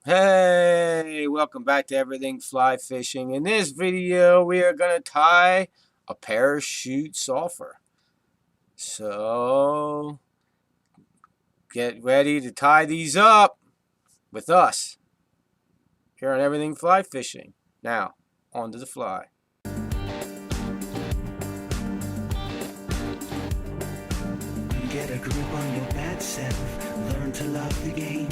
Hey, welcome back to Everything Fly Fishing. In this video, we are going to tie a parachute sulfur. So, get ready to tie these up with us here on Everything Fly Fishing. Now, on to the fly. Get a grip on your bad self, learn to love the game.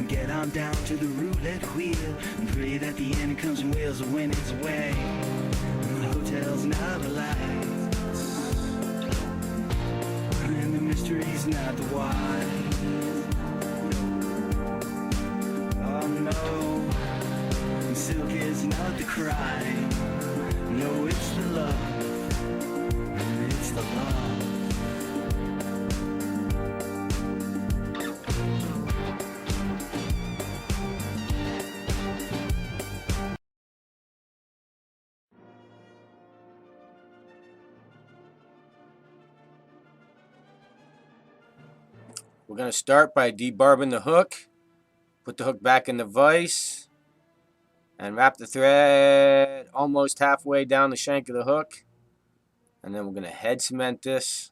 Get on down to the roulette wheel and pray that the end comes and wheels will win its way. The hotel's not alive, and the mystery's not the why. Oh no, silk is not the cry. No, it's the love, and it's the love. We're going to start by debarbing the hook. Put the hook back in the vise. And wrap the thread almost halfway down the shank of the hook. And then we're going to head cement this.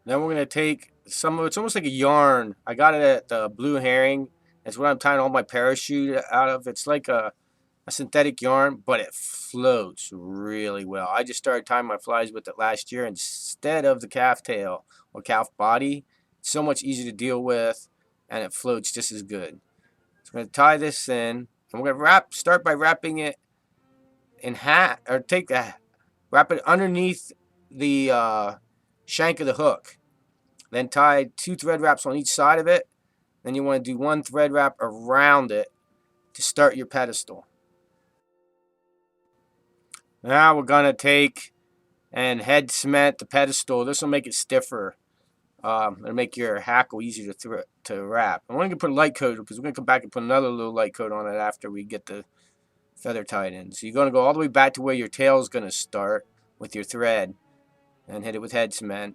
Then we're going to take some of it's almost like a yarn. I got it at the Blue Herring. That's what I'm tying all my parachute out of. It's like a synthetic yarn, but it floats really well. I just started tying my flies with it last year instead of the calf tail or calf body. It's so much easier to deal with, and it floats just as good. So I'm going to tie this in, and we're going to start by wrapping it in half, or wrap it underneath the shank of the hook. Then tie 2 thread wraps on each side of it. Then you want to do 1 thread wrap around it to start your pedestal. Now we're going to take and head cement the pedestal. This will make it stiffer. It'll make your hackle easier to wrap. I'm going to put a light coat because we're going to come back and put another little light coat on it after we get the feather tied in. So you're going to go all the way back to where your tail is going to start with your thread and hit it with head cement.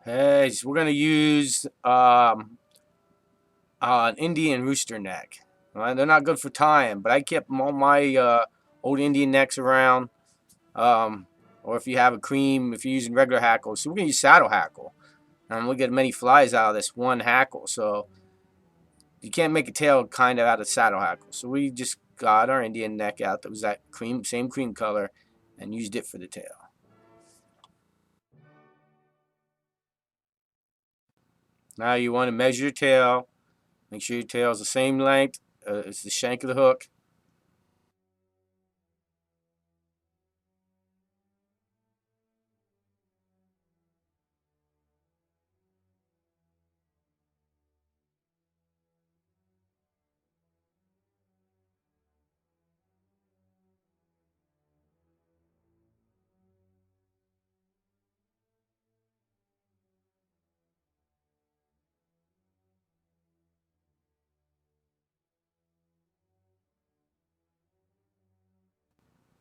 Hey, so we're going to use an Indian rooster neck. They're not good for tying, but I kept all my old Indian necks around. Or if you have if you're using regular hackles. So we're going to use saddle hackle. And we'll get many flies out of this one hackle. So you can't make a tail kind of out of saddle hackle. So we just got our Indian neck out that was that same cream color and used it for the tail. Now you want to measure your tail. Make sure your tail is the same length as the shank of the hook.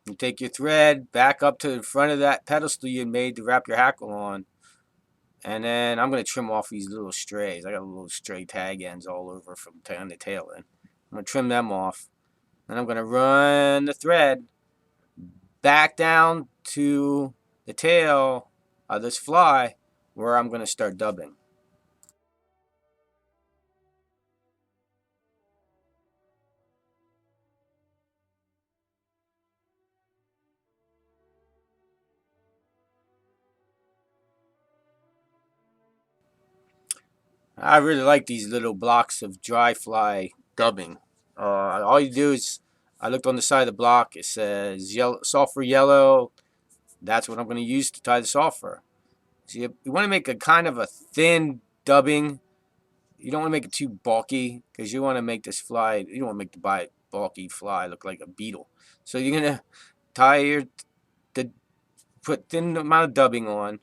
You take your thread back up to the front of that pedestal you made to wrap your hackle on. And then I'm going to trim off these little strays. I got little stray tag ends all over from tying the tail in. I'm going to trim them off. And I'm going to run the thread back down to the tail of this fly where I'm going to start dubbing. I really like these little blocks of dry fly dubbing. All you do is I looked on the side of the block. It says yellow, sulfur yellow. That's what I'm going to use to tie the sulfur. So you want to make a kind of a thin dubbing. You don't want to make it too bulky because you want to make this fly. You don't want to make the bulky fly look like a beetle. So you're going to tie put thin amount of dubbing on,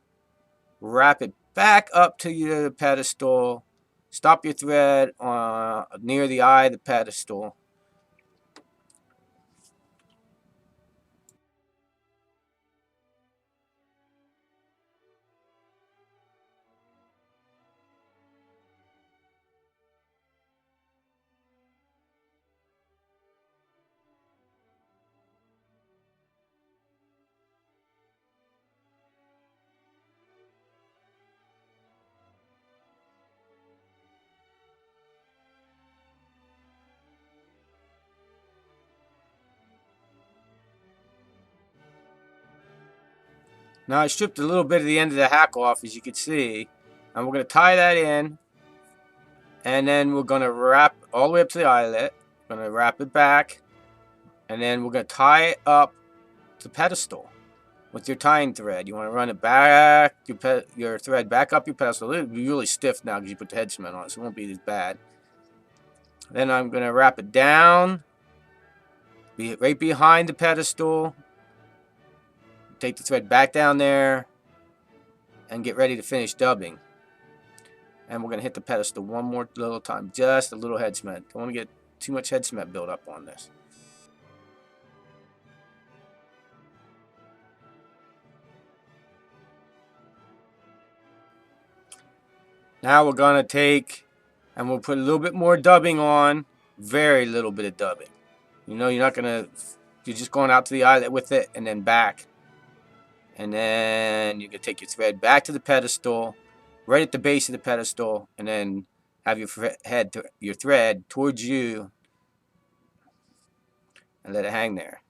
wrap it back up to your pedestal, stop your thread near the eye of the pedestal. Now I stripped a little bit of the end of the hackle off, as you can see, and we're going to tie that in, and then we're going to wrap all the way up to the eyelet. We're going to wrap it back, and then we're going to tie it up the pedestal with your tying thread. You want to run it back, your thread back up your pedestal. It'll be really stiff now because you put the head cement on it, so it won't be as bad. Then I'm going to wrap it down, right behind the pedestal. Take the thread back down there and get ready to finish dubbing. And we're going to hit the pedestal one more little time, just a little head cement. Don't want to get too much head cement built up on this. Now we're going to take and we'll put a little bit more dubbing on, very little bit of dubbing. You know, you're just going out to the eyelet with it and then back. And then you can take your thread back to the pedestal, right at the base of the pedestal, and then have your thread towards you and let it hang there.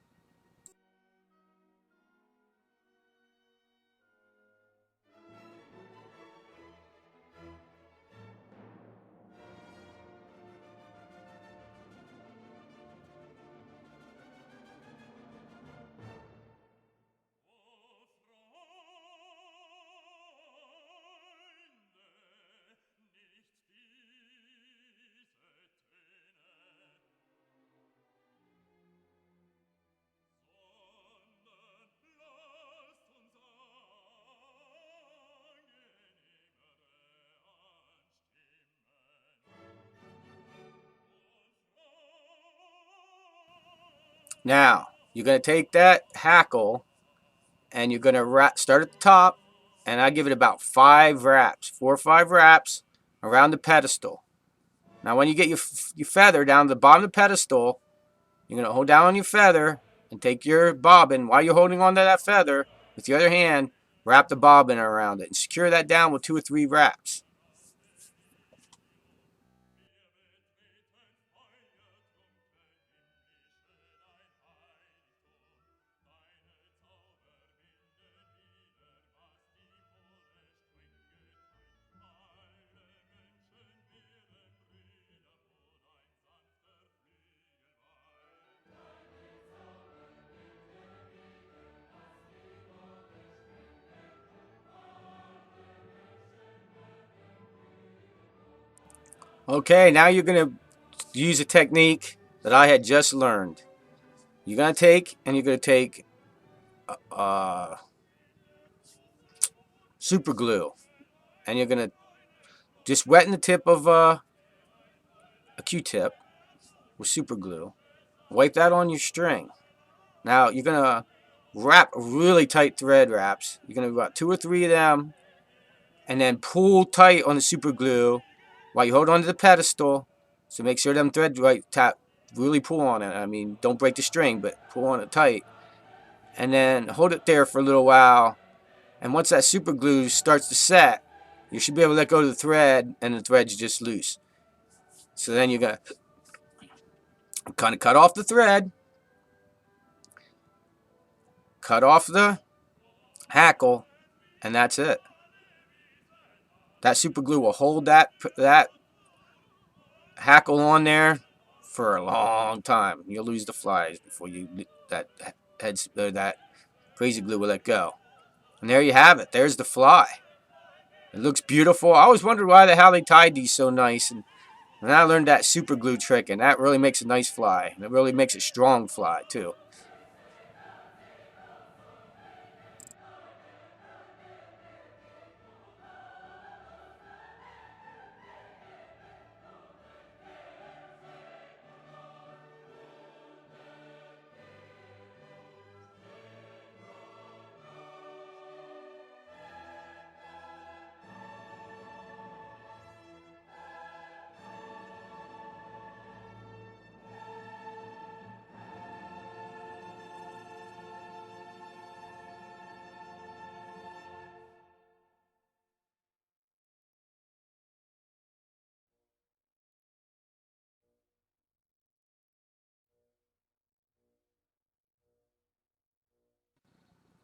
Now, you're going to take that hackle and you're going to start at the top, and I give it about 5 wraps, 4 or 5 wraps around the pedestal. Now, when you get your feather down to the bottom of the pedestal, you're going to hold down on your feather and take your bobbin. While you're holding on to that feather, with the other hand, wrap the bobbin around it and secure that down with 2 or 3 wraps. Okay, now you're going to use a technique that I had just learned. You're going to take super glue, and you're going to just wetten the tip of a Q-tip with super glue. Wipe that on your string. Now you're going to wrap really tight thread wraps. You're going to wrap 2 or 3 of them, and then pull tight on the super glue while you hold on to the pedestal. So make sure them threads really pull on it. I mean, don't break the string, but pull on it tight. And then hold it there for a little while. And once that super glue starts to set, you should be able to let go of the thread, and the thread's just loose. So then you're going to kind of cut off the thread, cut off the hackle, and that's it. That super glue will hold that hackle on there for a long time. You'll lose the flies before that crazy glue will let go. And there you have it. There's the fly. It looks beautiful. I always wondered why the hell they tied these so nice. And I learned that super glue trick, and that really makes a nice fly. And it really makes a strong fly, too.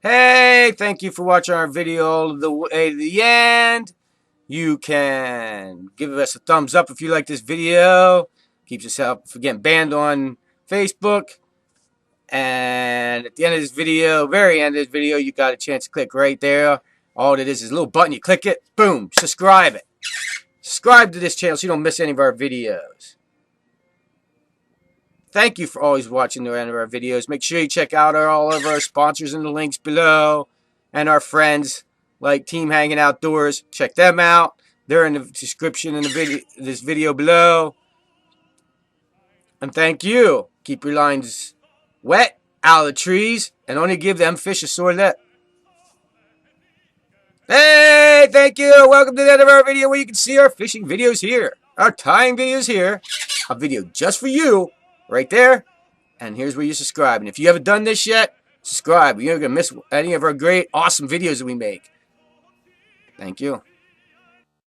Hey, thank you for watching our video all the way to the end. You can give us a thumbs up if you like this video. Keeps us out from getting banned on Facebook. And at the end of this video, very end of this video, you got a chance to click right there. All it is a little button. You click it, boom, subscribe it. Subscribe to this channel so you don't miss any of our videos. Thank you for always watching the end of our videos. Make sure you check out all of our sponsors in the links below. And our friends like Team Hanging Outdoors. Check them out. They're in the description in this video below. And thank you. Keep your lines wet, out of the trees, and only give them fish a sore lip. Hey, thank you. Welcome to the end of our video where you can see our fishing videos here. Our tying videos here. A video just for you. Right there. And here's where you subscribe. And if you haven't done this yet, subscribe. You're not going to miss any of our great, awesome videos that we make. Thank you.